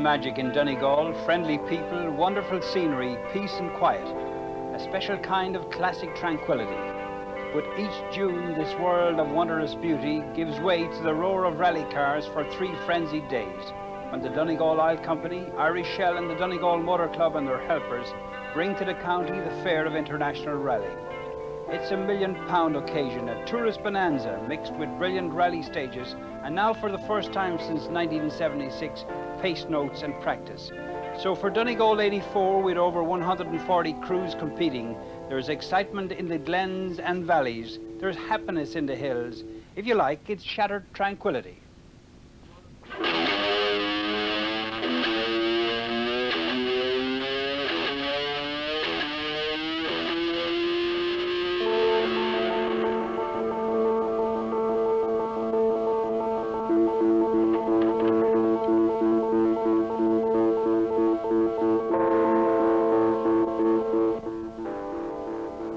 magic in Donegal, friendly people, wonderful scenery, peace and quiet, a special kind of classic tranquility. With each June, this world of wondrous beauty gives way to the roar of rally cars for 3 frenzied days, when the Donegal Oil Company, Irish Shell and the Donegal Motor Club and their helpers bring to the county the fare of International Rally. It's a £1 million occasion, a tourist bonanza mixed with brilliant rally stages, and now for the first time since 1976, pace notes and practice. So for Donegal 84, with over 140 crews competing, there's excitement in the glens and valleys, there's happiness in the hills. If you like, it's shattered tranquility.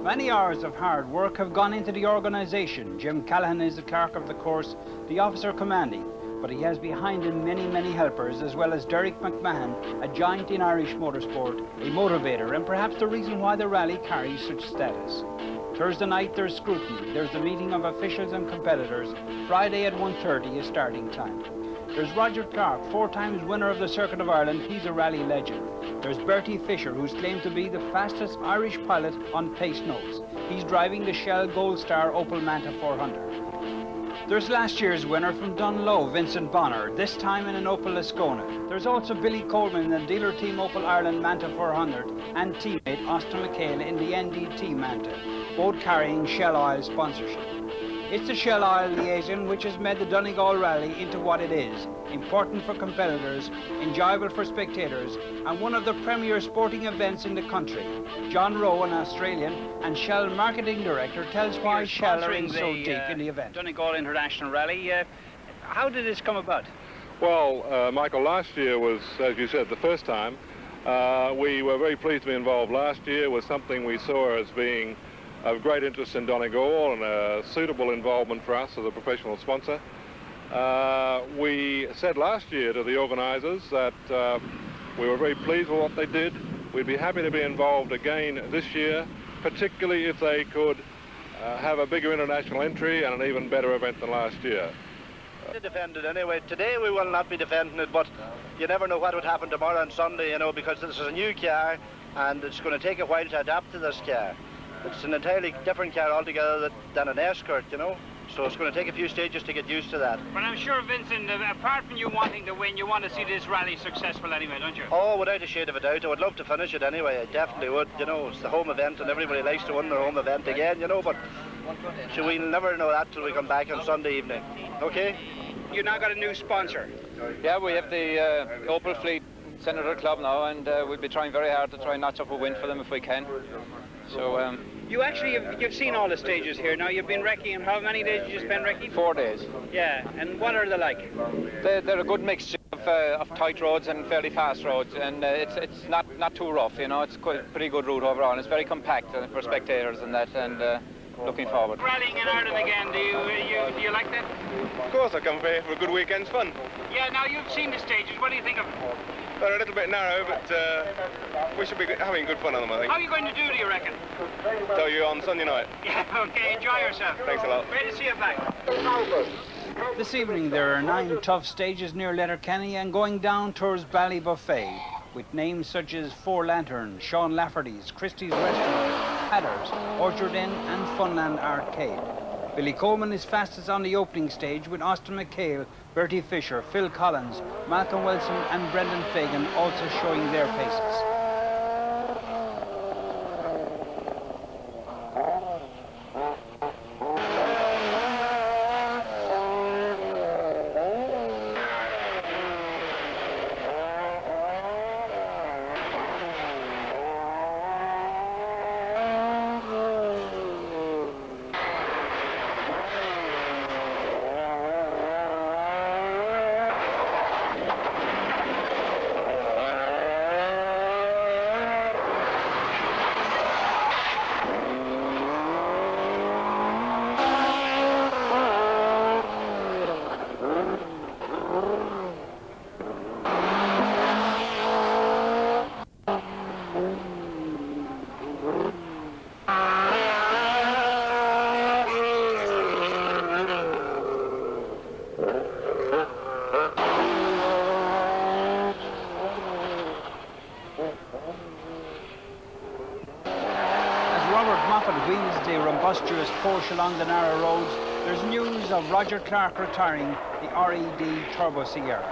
Many hours of hard work have gone into the organisation. Jim Callahan is the clerk of the course, the officer commanding, but he has behind him many, many helpers, as well as Derek McMahon, a giant in Irish motorsport, a motivator, and perhaps the reason why the rally carries such status. Thursday night there's scrutiny, there's the meeting of officials and competitors. Friday at 1:30 is starting time. There's Roger Clark, 4 times winner of the Circuit of Ireland. He's a rally legend. There's Bertie Fisher, who's claimed to be the fastest Irish pilot on pace notes. He's driving the Shell Gold Star Opel Manta 400. There's last year's winner from Dunlow, Vincent Bonner, this time in an Opel Ascona. There's also Billy Coleman in the dealer team Opel Ireland Manta 400 and teammate Austin McHale in the NDT Manta, both carrying Shell Oil sponsorship. It's the Shell Oil liaison which has made the Donegal Rally into what it is. Important for competitors, enjoyable for spectators, and one of the premier sporting events in the country. John Rowe, an Australian and Shell marketing director, tells why Shell are in so deep in the event. Donegal International Rally. How did this come about? Well, Michael, last year was, as you said, the first time. We were very pleased to be involved last year. It was something we saw as being of great interest in Donegal and a suitable involvement for us as a professional sponsor. We said last year to the organisers that we were very pleased with what they did. We'd be happy to be involved again this year, particularly if they could have a bigger international entry and an even better event than last year. To defend it anyway. Today we will not be defending it, but you never know what would happen tomorrow and Sunday, you know, because this is a new car and it's going to take a while to adapt to this car. It's an entirely different car altogether than an Escort, you know, so it's going to take a few stages to get used to that. But I'm sure, Vincent, apart from you wanting to win, you want to see this rally successful anyway, don't you? Oh, without a shade of a doubt. I would love to finish it anyway. I definitely would. You know, it's the home event and everybody likes to win their home event again, you know, but we'll never know that till we come back on Sunday evening. Okay? You now got a new sponsor. Yeah, we have the Opel Fleet Senator Club now, and we'll be trying very hard to try and notch up a win for them if we can. So you actually you've seen all the stages here now. You've been wrecking. How many days did you spend wrecking? 4 days. Yeah, and what are they like? They're a good mixture of tight roads and fairly fast roads, and it's not too rough. You know, it's quite a pretty good route overall. And it's very compact for spectators and that, and looking forward. Rallying in Ireland again. Do you like that? Of course, I come here for a good weekend's fun. Yeah. Now you've seen the stages. What do you think of them? They're a little bit narrow, but we should be having good fun on them, I think. How are you going to do you reckon? Tell you on Sunday night. Yeah, okay, enjoy yourself. Thanks a lot. Great to see you back. This evening there are 9 tough stages near Letterkenny and going down towards Ballybuffet, with names such as Four Lanterns, Sean Lafferty's, Christie's Restaurant, Hatters, Orchard Inn and Funland Arcade. Billy Coleman is fastest on the opening stage with Austin McHale, Bertie Fisher, Phil Collins, Malcolm Wilson and Brendan Fagan also showing their paces. Wheels the rumbustious Porsche along the narrow roads, there's news of Roger Clark retiring the RED Turbo Sierra.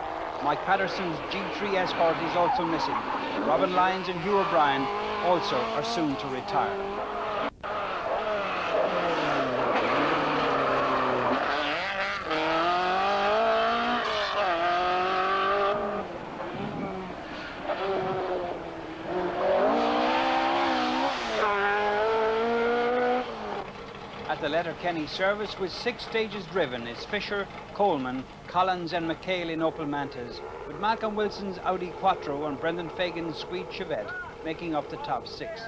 Mike Patterson's G3 Escort is also missing. Robin Lyons and Hugh O'Brien also are soon to retire. At the Letterkenny service with 6 stages driven is Fisher, Coleman, Collins and McHale in Opel Mantas, with Malcolm Wilson's Audi Quattro and Brendan Fagan's Swede Chevette making up the top 6.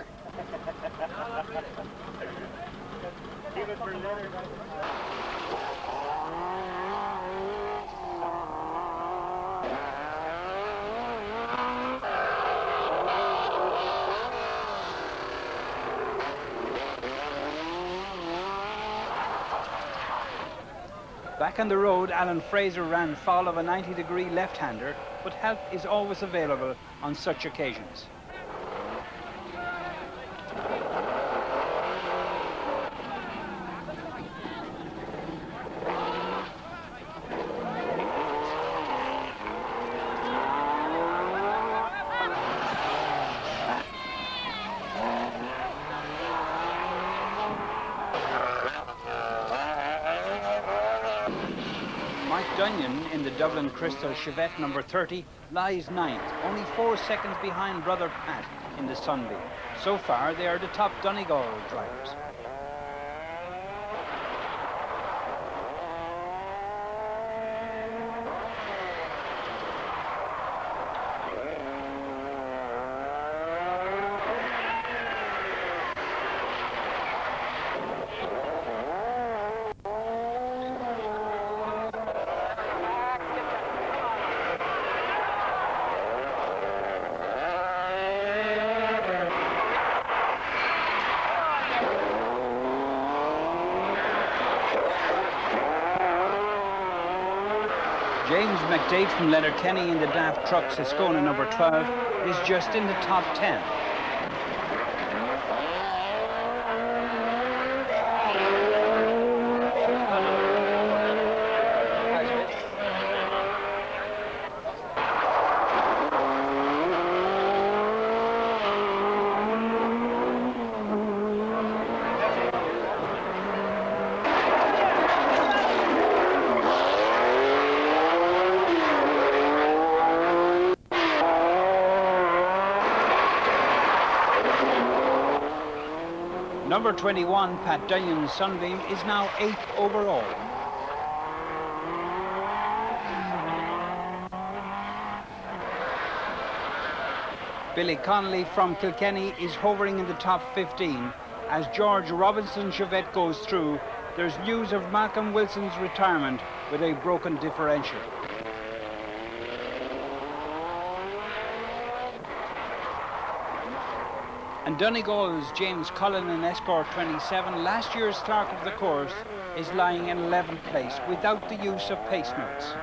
Back on the road, Alan Fraser ran foul of a 90-degree left-hander, but help is always available on such occasions. Dunyan in the Dublin Crystal Chevette number 30 lies 9th, only 4 seconds behind brother Pat in the Sunbeam. So far, they are the top Donegal drivers. James McDade from Letterkenny in the Daft Truck Siscona number 12 is just in the top 10. Number 21, Pat Dunyan's Sunbeam, is now 8th overall. Billy Connolly from Kilkenny is hovering in the top 15. As George Robinson's Chevette goes through, there's news of Malcolm Wilson's retirement with a broken differential. And Donegal's James Cullen in Escort 27, last year's Clerk of the Course, is lying in 11th place without the use of pace notes.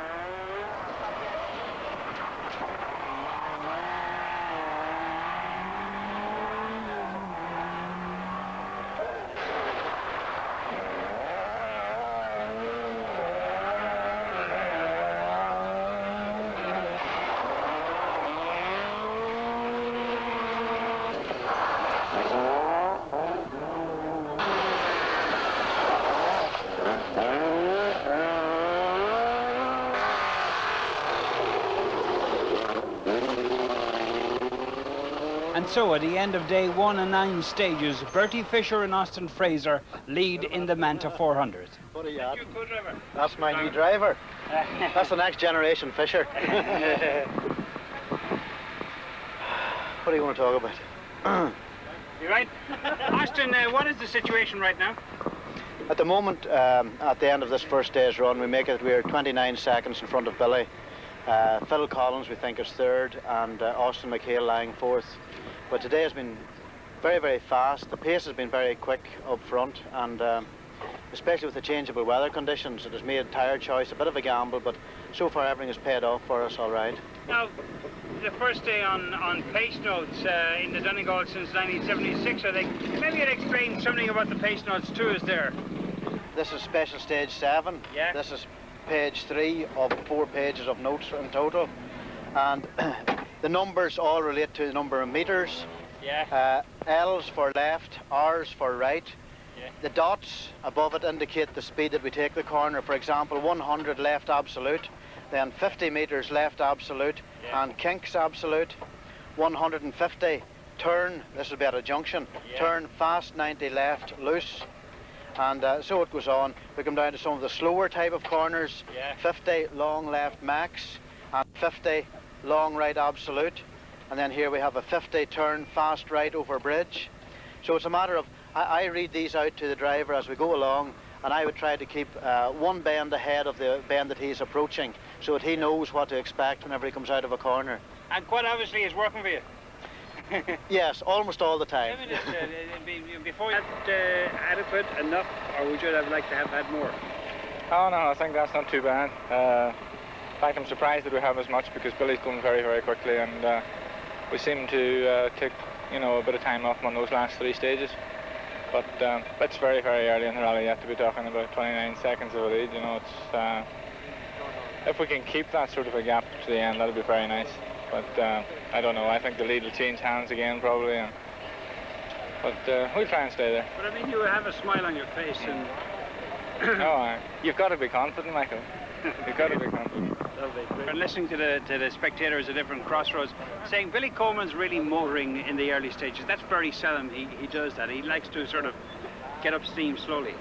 And so at the end of day 1 and 9 stages, Bertie Fisher and Austin Fraser lead in the Manta 400. What are you at? That's my new driver. That's the next generation Fisher. What do you want to talk about? You right? Austin, what is the situation right now? At the moment, at the end of this first day's run, we're 29 seconds in front of Billy. Phil Collins, we think, is 3rd, and Austin McHale lying 4th. But today has been very, very fast. The pace has been very quick up front, and especially with the changeable weather conditions, it has made a tired choice, a bit of a gamble, but so far everything has paid off for us all right. Now, the first day on pace notes in the Donegal since 1976, I think. Maybe you'd explain something about the pace notes to us there. This is special stage 7. Yeah. This is page 3 of 4 pages of notes in total. And the numbers all relate to the number of meters. Yeah. L's for left, R's for right. Yeah. The dots above it indicate the speed that we take the corner. For example, 100 left absolute, then 50 meters left absolute, yeah. and kinks absolute. 150 turn, this will be at a junction, yeah. turn fast 90 left loose, and so it goes on. We come down to some of the slower type of corners. Yeah. 50 long left max and 50 long right absolute, and then here we have a 50 turn fast right over bridge. So it's a matter of I read these out to the driver as we go along, and I would try to keep one bend ahead of the bend that he's approaching, so that he knows what to expect whenever he comes out of a corner. And quite obviously it's working for you. Yes, almost all the time. Before that adequate enough, or would you have liked to have had more? Oh no, I think that's not too bad. In fact, I'm surprised that we have as much, because Billy's going very, very quickly, and we seem to take, you know, a bit of time off on those last 3 stages. But it's very, very early in the rally yet to be talking about 29 seconds of a lead. You know, it's if we can keep that sort of a gap to the end, that'll be very nice. But I don't know. I think the lead will change hands again probably. But we'll try and stay there. But I mean, you have a smile on your face, and oh, you've got to be confident, Michael. You've got to be confident. Lovely. And listening to the spectators at different crossroads, saying Billy Coleman's really motoring in the early stages. That's very seldom he does that. He likes to sort of get up steam slowly.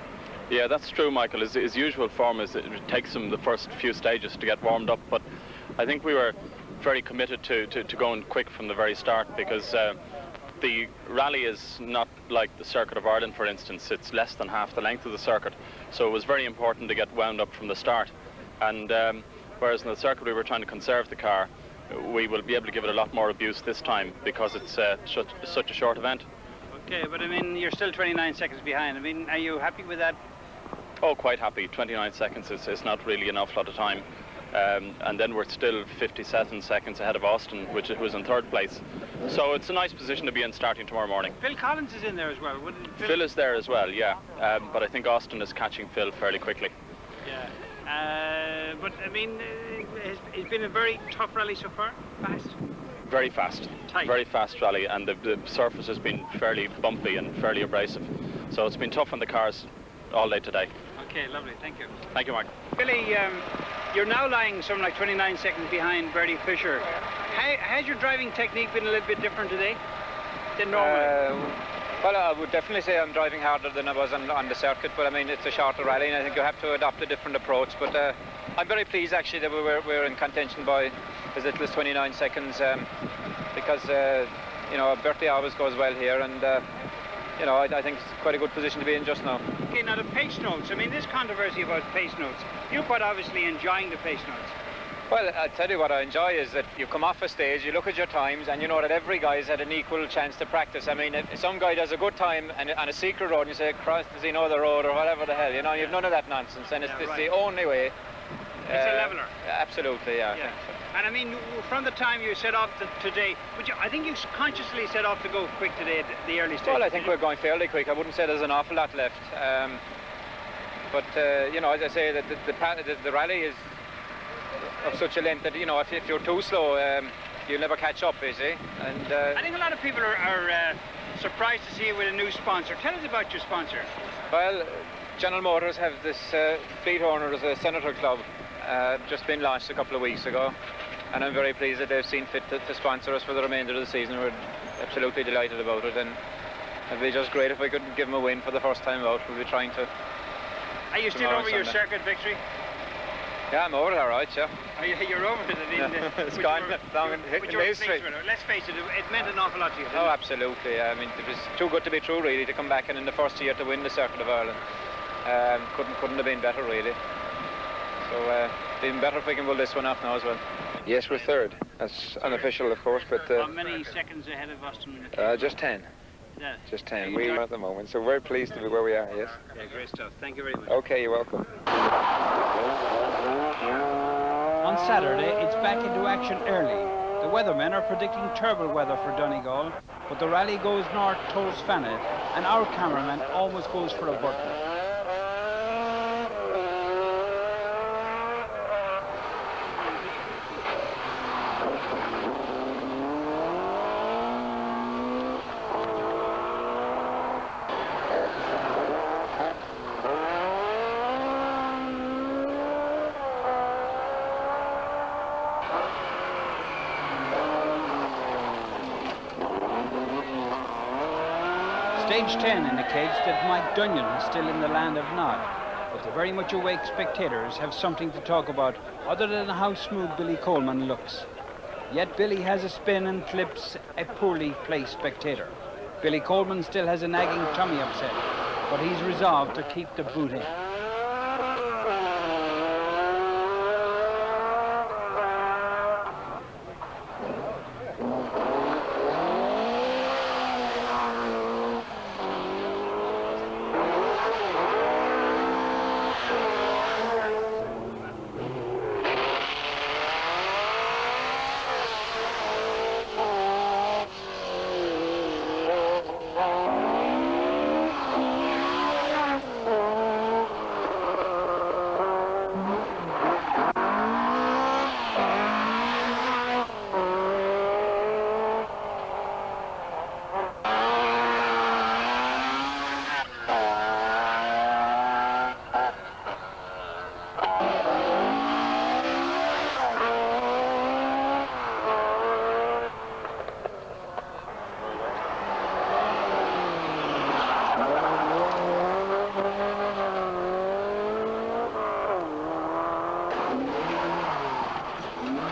Yeah, that's true, Michael. His usual form is it takes him the first few stages to get warmed up, but I think we were very committed to going quick from the very start, because the rally is not like the Circuit of Ireland, for instance. It's less than half the length of the circuit, so it was very important to get wound up from the start. And whereas in the circuit we were trying to conserve the car, we will be able to give it a lot more abuse this time, because it's such a short event. Okay, but I mean, you're still 29 seconds behind. I mean, are you happy with that? Oh, quite happy. 29 seconds is not really an awful lot of time. And then we're still 57 seconds ahead of Austin, who's in 3rd place. So it's a nice position to be in starting tomorrow morning. Phil Collins is in there as well, wouldn't Phil is there as well, yeah. But I think Austin is catching Phil fairly quickly. Yeah. But I mean, it's been a very tough rally so far. Fast. Very fast. Tight. Very fast rally, and the surface has been fairly bumpy and fairly abrasive. So it's been tough on the cars all day today. Okay, lovely. Thank you. Thank you, Mark. Billy, you're now lying something like 29 seconds behind Bertie Fisher. Has your driving technique been a little bit different today than normal? Well, I would definitely say I'm driving harder than I was on the circuit, but I mean, it's a shorter rally, and I think you have to adopt a different approach. But I'm very pleased, actually, that we're in contention by as little as 29 seconds, because, you know, Bertie always goes well here, and, you know, I think it's quite a good position to be in just now. Okay, now the pace notes. I mean, this controversy about pace notes. You're quite obviously enjoying the pace notes. Well, I'll tell you what I enjoy is that you come off a stage, you look at your times, and you know that every guy's had an equal chance to practice. I mean, if some guy does a good time on a secret road, and you say, Christ, does he know the road, or whatever the hell, you know, you've none of that nonsense, and it's right. the only way. It's a leveler. Absolutely, yeah. Yeah. And I mean, from the time you set off today, I think you consciously set off to go quick today at the early stage. Well, I think we're going fairly quick. I wouldn't say there's an awful lot left. But, you know, as I say, the rally is of such a length that, you know, if you're too slow, you'll never catch up, you see. And I think a lot of people are surprised to see you with a new sponsor. Tell us about your sponsor. Well, General Motors have this fleet owners Senator Club just been launched a couple of weeks ago, and I'm very pleased that they've seen fit to sponsor us for the remainder of the season. We're absolutely delighted about it, and it'd be just great if we could give them a win for the first time out. We'll be trying to. Are you still over your circuit victory? Yeah, I'm over it, all right, yeah. You're over it. I mean, it's gone down in history. Let's face it, it meant an awful lot to you. Oh, absolutely. I mean, it was too good to be true, really, to come back and in the first year to win the Circuit of Ireland. Couldn't have been better, really. So, even better if we can pull this one off now as well. Yes, we're 3rd. That's unofficial, of course, but How many seconds ahead of Austin? just 10. Is that? Just 10. We are at the moment, so very pleased to be where we are, yes. Yeah, great stuff. Thank you very much. Okay, you're welcome. On Saturday, it's back into action early. The weathermen are predicting terrible weather for Donegal, but the rally goes north towards Fannet, and our cameraman almost goes for a Burton. Stage 10 indicates that Mike Dunyan is still in the land of Nod, but the very much awake spectators have something to talk about other than how smooth Billy Coleman looks. Yet Billy has a spin and clips a poorly placed spectator. Billy Coleman still has a nagging tummy upset, but he's resolved to keep the boot in.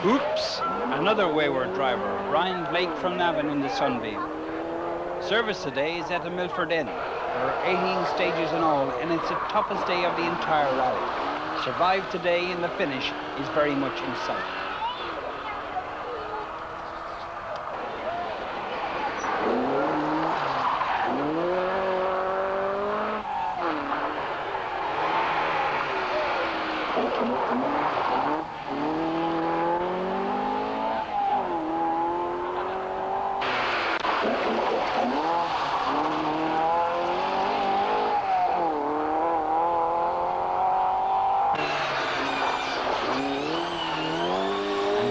Oops! Another wayward driver, Brian Blake from Navan in the Sunbeam. Service today is at the Milford Inn. There are 18 stages in all, and it's the toughest day of the entire rally. Survive today and the finish is very much in sight.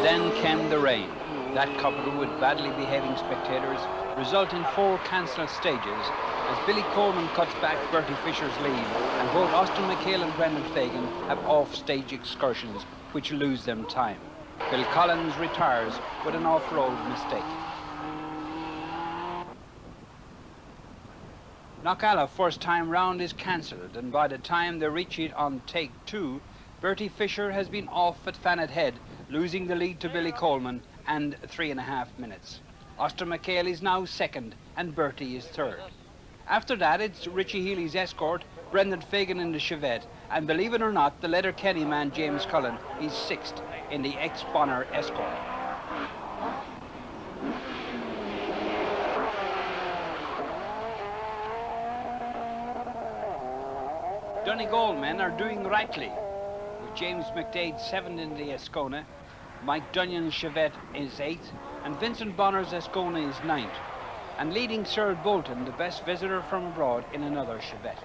Then came the rain. That coupled with badly behaving spectators result in 4 cancelled stages as Billy Coleman cuts back Bertie Fisher's lead, and both Austin McHale and Brendan Fagan have off-stage excursions which lose them time. Bill Collins retires with an off-road mistake. Knockalla first time round is cancelled, and by the time they reach it on take 2, Bertie Fisher has been off at Fannet Head, losing the lead to Billy Coleman and 3.5 minutes. Austin McHale is now second and Bertie is third. After that, it's Richie Healy's Escort, Brendan Fagan in the Chevette, and believe it or not, the Letterkenny man James Cullen is sixth in the ex-Bonner Escort. Donegal men are doing rightly, with James McDade 7th in the Escona, Mike Dunyan's Chevette is 8th, and Vincent Bonner's Escona is 9th, and leading Sir Bolton, the best visitor from abroad, in another Chevette.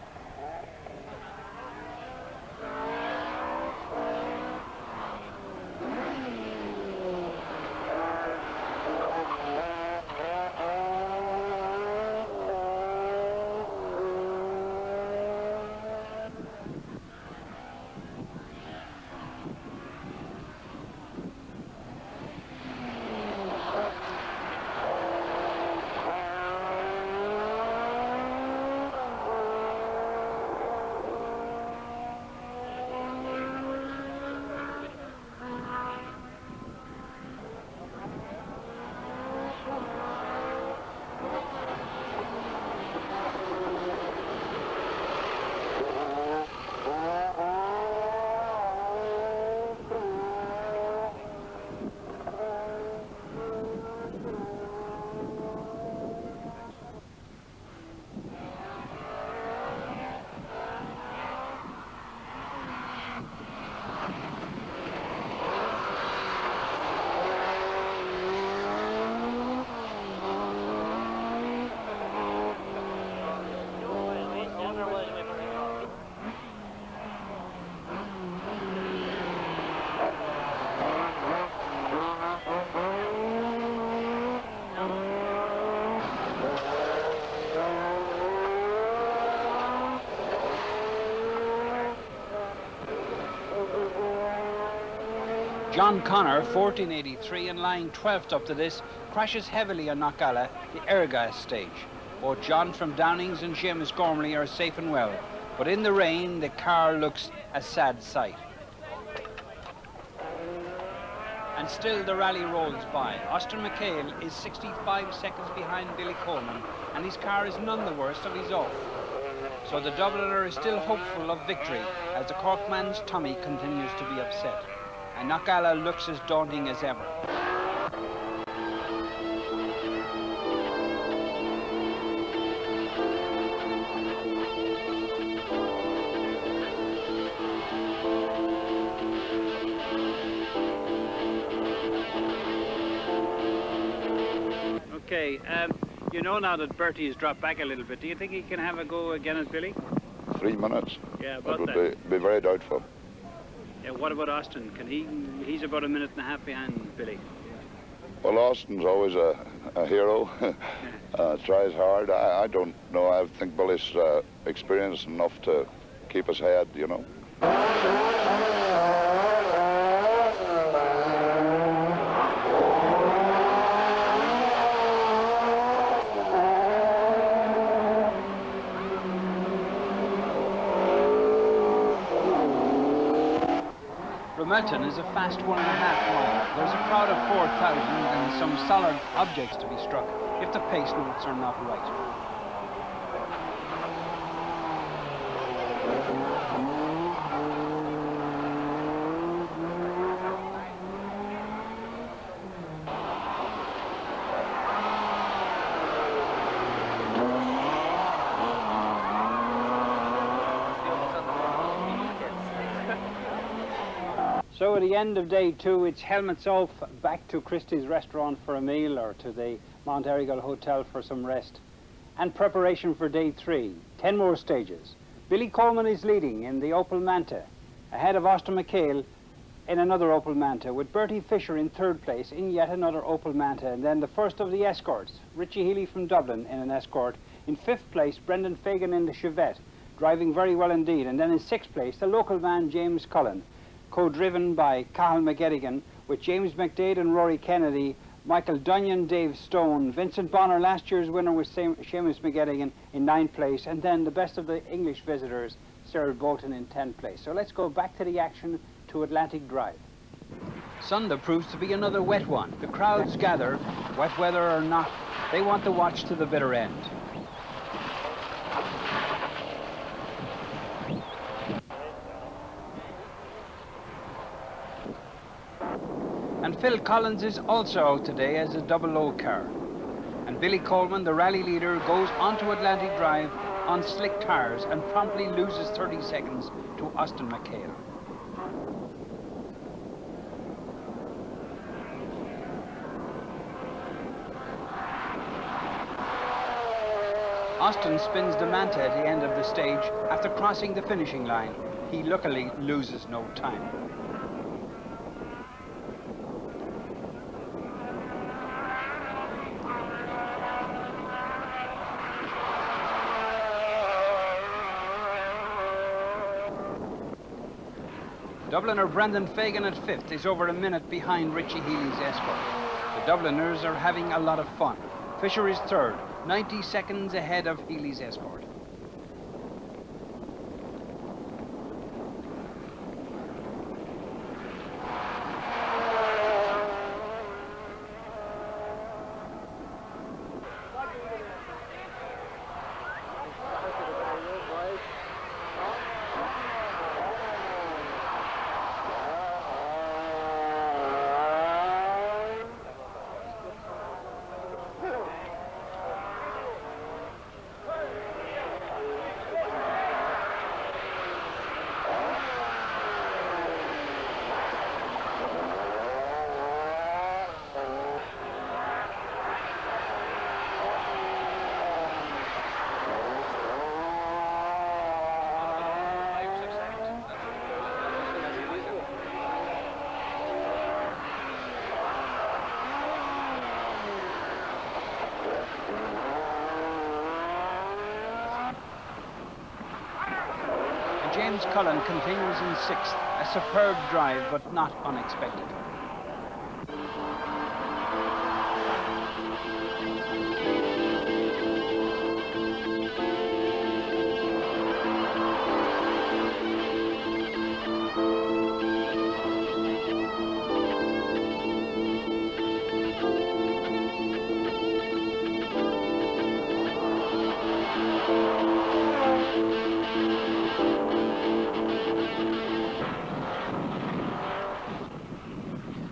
John Connor, 1483, and lying 12th up to this, crashes heavily on Knockalla, the Airgas stage. Both John from Downings and Seamus Gormley are safe and well, but in the rain, the car looks a sad sight. And still the rally rolls by. Austin McHale is 65 seconds behind Billy Coleman, and his car is none the worst of his off. So the Dubliner is still hopeful of victory as the Corkman's tummy continues to be upset. And Knockalla looks as daunting as ever. Okay, you know now that Bertie has dropped back a little bit. Do you think he can have a go again as Billy? 3 minutes. Yeah, about That that. would be very doubtful. Yeah, what about Austin? Can he's about a minute and a half behind Billy. Well, Austin's always a hero. Tries hard. I don't know. I think Billy's experienced enough to keep his head, you know. Melton is a fast 1.5 mile. There's a crowd of 4,000 and some solid objects to be struck if the pace notes are not right. So at the end of day 2, it's helmets off, back to Christie's restaurant for a meal or to the Mount Erigal Hotel for some rest. And preparation for day 3, 10 more stages. Billy Coleman is leading in the Opel Manta, ahead of Austin McHale in another Opel Manta, with Bertie Fisher in 3rd place in yet another Opel Manta. And then the first of the escorts, Richie Healy from Dublin in an escort. In 5th place, Brendan Fagan in the Chevette, driving very well indeed. And then in 6th place, the local man James Cullen, co-driven by Cathal McGettigan, with James McDade and Rory Kennedy, Michael Dunyan, Dave Stone, Vincent Bonner, last year's winner was Seamus McGettigan in 9th place, and then the best of the English visitors, Cyril Bolton in 10th place. So let's go back to the action to Atlantic Drive. Sunday proves to be another wet one. The crowds gather, wet weather or not, they want to watch to the bitter end. And Phil Collins is also out today as a double O car. And Billy Coleman, the rally leader, goes onto Atlantic Drive on slick tires and promptly loses 30 seconds to Austin McHale. Austin spins the Manta at the end of the stage after crossing the finishing line. He luckily loses no time. Dubliner Brendan Fagan at 5th is over a minute behind Richie Healy's escort. The Dubliners are having a lot of fun. Fisher is 3rd, 90 seconds ahead of Healy's escort. James Cullen continues in 6th, a superb drive but not unexpected.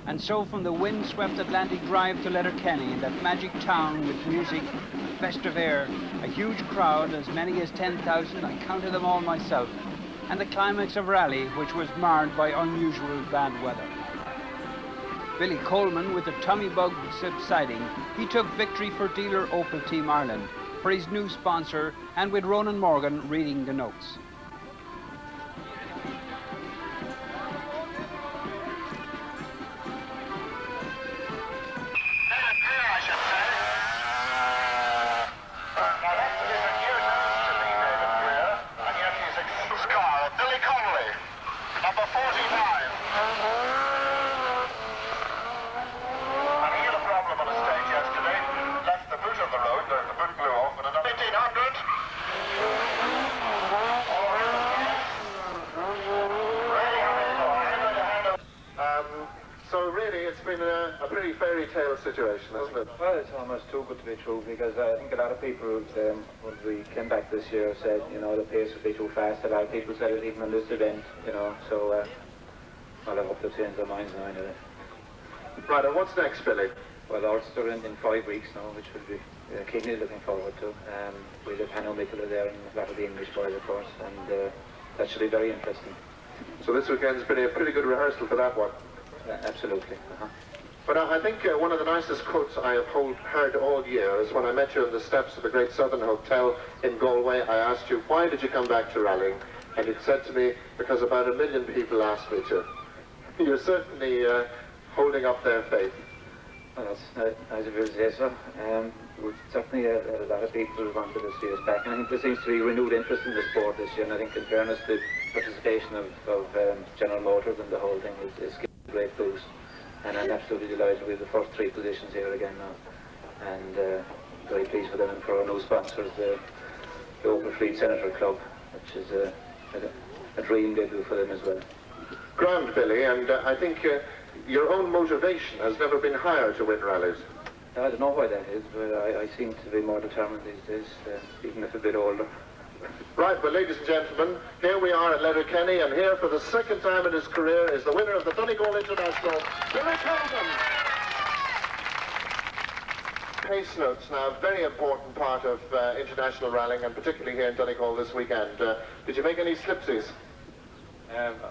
And so from the wind-swept Atlantic Drive to Letterkenny, that magic town with music, festive air, a huge crowd, as many as 10,000, I counted them all myself, and the climax of rally, which was marred by unusual bad weather. Billy Coleman, with the tummy bug subsiding, he took victory for dealer Opel Team Ireland, for his new sponsor, and with Ronan Morgan reading the notes. So really, it's been a pretty fairy tale situation, hasn't it? Well, it's almost too good to be true, because I think a lot of people, when we came back this year, said, you know, the pace would be too fast. A lot of people said it even on this event, you know, so well, I hope they've changed their minds now anyway. Right, and what's next, Billy? Well, Ulster in 5 weeks now, which we'll be keenly looking forward to. We'll have Hanno Mikula there and a lot of the English boys, of course, and that should be very interesting. So this weekend's been a pretty good rehearsal for that one. Absolutely. But I think one of the nicest quotes I have heard all year is when I met you on the steps of the Great Southern Hotel in Galway. I asked you, why did you come back to rallying? And you said to me, because about 1 million people asked me to. You're certainly holding up their faith. Well, that's nice of you to say so. Certainly a lot of people wanted to see us back, and I think there seems to be renewed interest in the sport this year, and I think in fairness the participation of General Motors and the whole thing is giving a great boost, and I'm absolutely delighted with the first 3 positions here again now, and very pleased with them, and for our new sponsors, the Opel Fleet Senator Club, which is a dream debut for them as well. Grand, Billy, and I think your own motivation has never been higher to win rallies. I don't know why that is, but I seem to be more determined these days, even if a bit older. Right, well, ladies and gentlemen, here we are at Letterkenny, and here for the second time in his career is the winner of the Donegal International, Billy Coleman. Pace notes now, a very important part of international rallying, and particularly here in Donegal this weekend. Did you make any slipsies?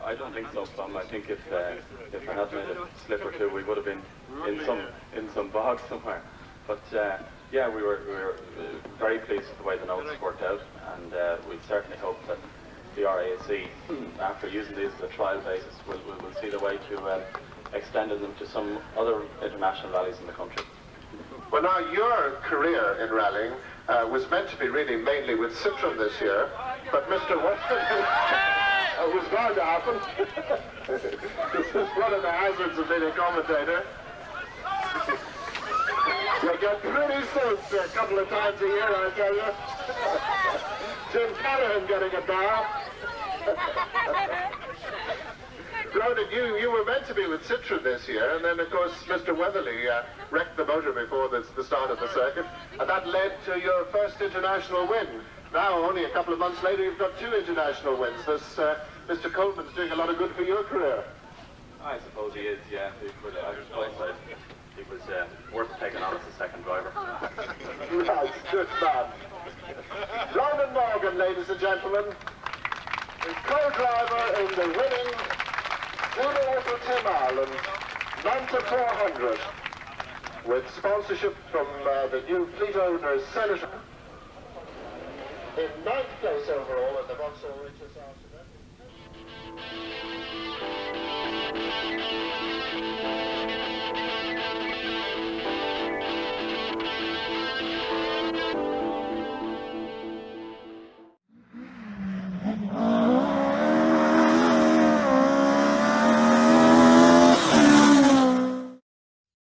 I don't think so, Tom. I think if I had made a slip or two, we would have been in some bog somewhere. But yeah, we were very pleased with the way the notes worked out, and we certainly hope that the RAC, after using these as a trial basis, will see the way to extending them to some other international rallies in the country. Well, now your career in rallying was meant to be really mainly with Citroën this year, but Mr. Weston. It was going to happen. This is one of the hazards of being a commentator. You get pretty soaked a couple of times a year, I tell you. Jim Callahan getting a bar. Ronan, you were meant to be with Citroën this year, and then of course Mr. Weatherly wrecked the motor before the start of the circuit, and that led to your first international win. Now, only a couple of months later, you've got 2 international wins. This Mr. Coleman's doing a lot of good for your career. I suppose he is, yeah. He was worth taking on as a second driver. Right, good man. Ronan Morgan, ladies and gentlemen, is co-driver in the winning Donegal Team Ireland 9-400, with sponsorship from the new fleet owners, Senator. In 9th place overall in the Vauxhall HSR.